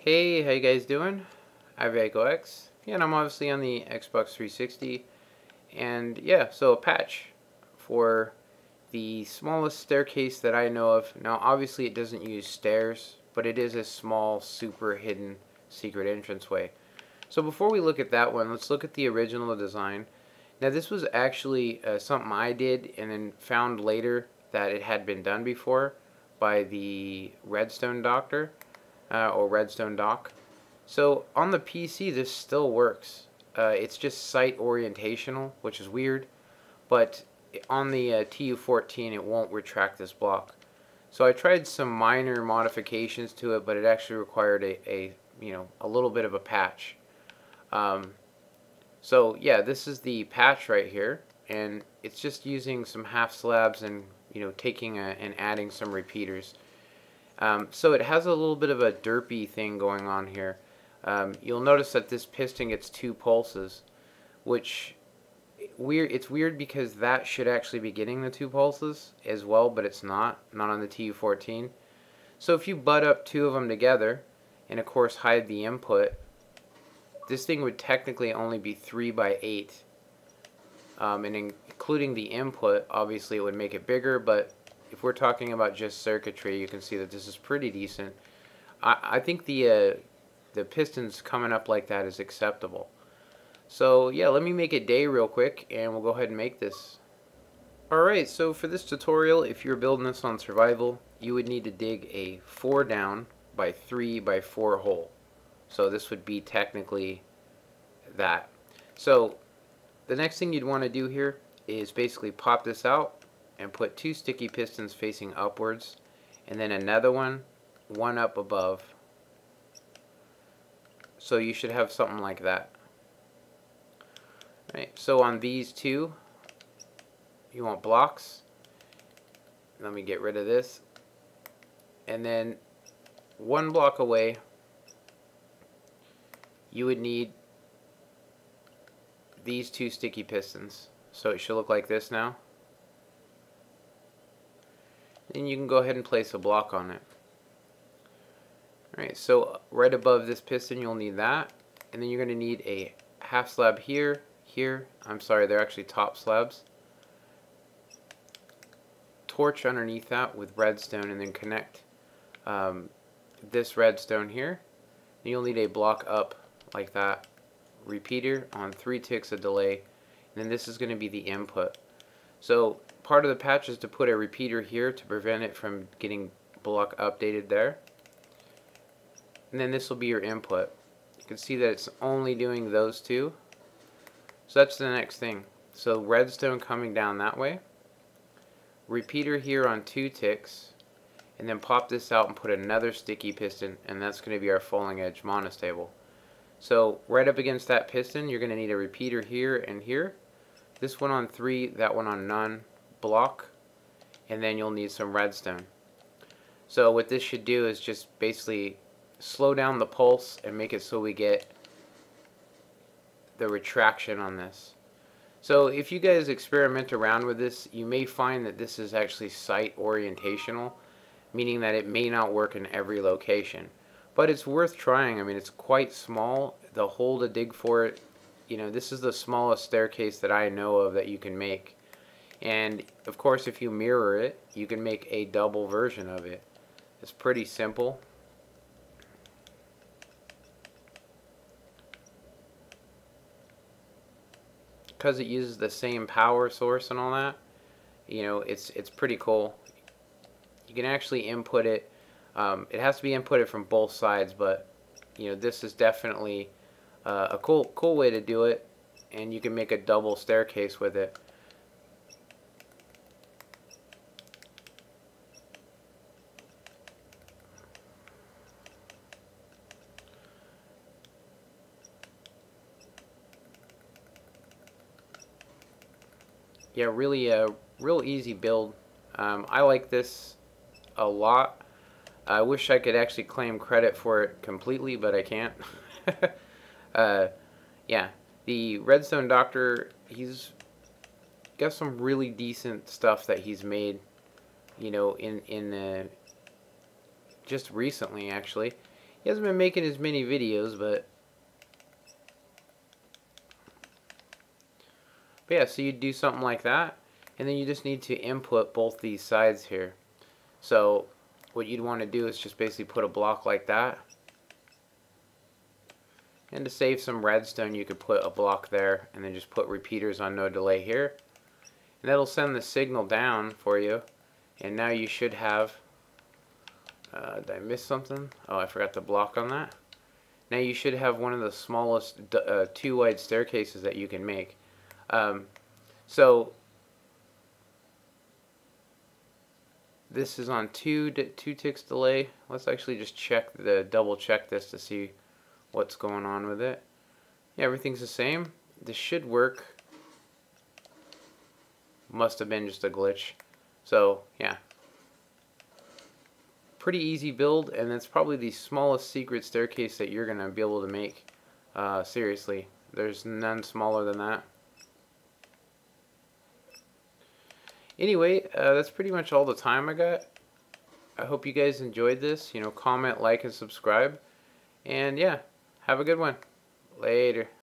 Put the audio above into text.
Hey, how you guys doing? I'm VehiCleX. Yeah, and I'm obviously on the Xbox 360. And yeah, so a patch for the smallest staircase that I know of. Now, obviously it doesn't use stairs, but it is a small, super hidden secret entranceway. So before we look at that one, let's look at the original design. Now, this was actually something I did and then found later that it had been done before by the Redstone Doctor or Redstone Dock. So on the PC, this still works. It's just site orientational, which is weird, but on the TU14, it won't retract this block. So I tried some minor modifications to it, but it actually required a little bit of a patch. Um, so yeah, this is the patch right here, and it's just using some half slabs and taking and adding some repeaters. So it has a little bit of a derpy thing going on here. You'll notice that this piston gets 2 pulses, which it's weird because that should actually be getting the 2 pulses as well, but it's not on the TU14. So if you butt up 2 of them together, and of course hide the input, this thing would technically only be 3 by 8. And including the input, obviously it would make it bigger, but if we're talking about just circuitry, you can see that this is pretty decent. I think the pistons coming up like that is acceptable. So yeah, let me make a day real quick and we'll go ahead and make this. Alright, so for this tutorial, if you're building this on survival, you would need to dig a 4 down by 3 by 4 hole. So this would be technically that. So the next thing you'd want to do here is basically pop this out and put 2 sticky pistons facing upwards, and then another one up above. So you should have something like that. Right, so on these 2, you want blocks. Let me get rid of this. And then 1 block away, you would need these 2 sticky pistons. So it should look like this now. Then you can go ahead and place a block on it. Alright, so right above this piston you'll need that, and then you're going to need a half slab here, I'm sorry, they're actually top slabs. Torch underneath that with redstone, and then connect this redstone here. Then you'll need a block up like that, repeater on 3 ticks of delay, and then this is going to be the input. So part of the patch is to put a repeater here to prevent it from getting block updated there. And then this will be your input. You can see that it's only doing those 2. So that's the next thing. So redstone coming down that way. Repeater here on 2 ticks. And then pop this out and put another sticky piston, and that's going to be our falling edge monostable. So right up against that piston, you're going to need a repeater here and here. This one on 3, that one on none, block, and then you'll need some redstone. So what this should do is just basically slow down the pulse and make it so we get the retraction on this. So if you guys experiment around with this, you may find that this is actually site orientational, meaning that it may not work in every location. But it's worth trying. I mean, it's quite small. The hole to dig for it, this is the smallest staircase that I know of that you can make. And of course, if you mirror it, you can make a double version of it. It's pretty simple. Because it uses the same power source and all that, it's pretty cool. You can actually input it. It has to be inputted from both sides, but this is definitely a cool way to do it, and you can make a double staircase with it. Yeah, really a real easy build. I like this a lot. I wish I could actually claim credit for it completely, but I can't. Yeah, the Redstone Doctor, he's got some really decent stuff that he's made, in just recently actually. He hasn't been making as many videos, but yeah, so you do something like that, and then you just need to input both these sides here. So what you'd want to do is just basically put a block like that, and to save some redstone you could put a block there and then just put repeaters on no delay here, and that'll send the signal down for you. And now you should have did I miss something? Oh, I forgot to block on that. Now you should have one of the smallest two wide staircases that you can make. So this is on two ticks delay. Let's actually just double check this to see what's going on with it. Yeah, everything's the same. This should work. Must have been just a glitch. So yeah, pretty easy build, and it's probably the smallest secret staircase that you're gonna be able to make. Seriously, there's none smaller than that. Anyway, that's pretty much all the time I got. I hope you guys enjoyed this. You know, comment, like, and subscribe. And yeah, have a good one. Later.